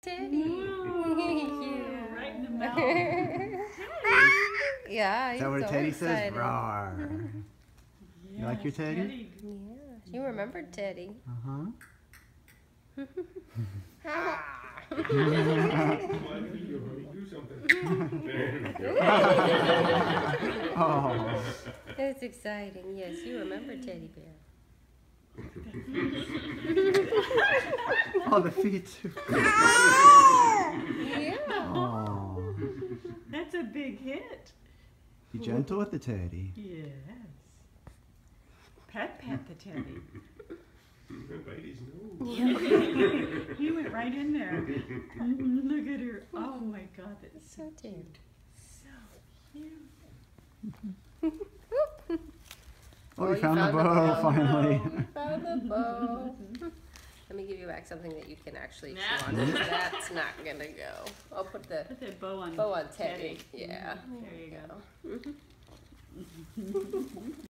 Teddy. Ooh, right in the mouth. Yeah, Is that what a so teddy excited. says? Roar. You like your teddy? Yeah, you remembered Teddy. Uh-huh. Oh. It's exciting. Yes, you remember Teddy Bear. Oh, the feet too. Yeah. Oh. That's a big hit. Be gentle with the teddy. Yes. Pet the teddy. Bite his nose. He went right in there. Look at her. Oh my God, that's So cute. so cute. Oh, we found the bow finally. You found the bow. Let me give you back something that you can actually chew on. Nah. 'Cause that's not gonna go. I'll put the Put that bow on bow on Teddy. Yeah. There you go. There you go.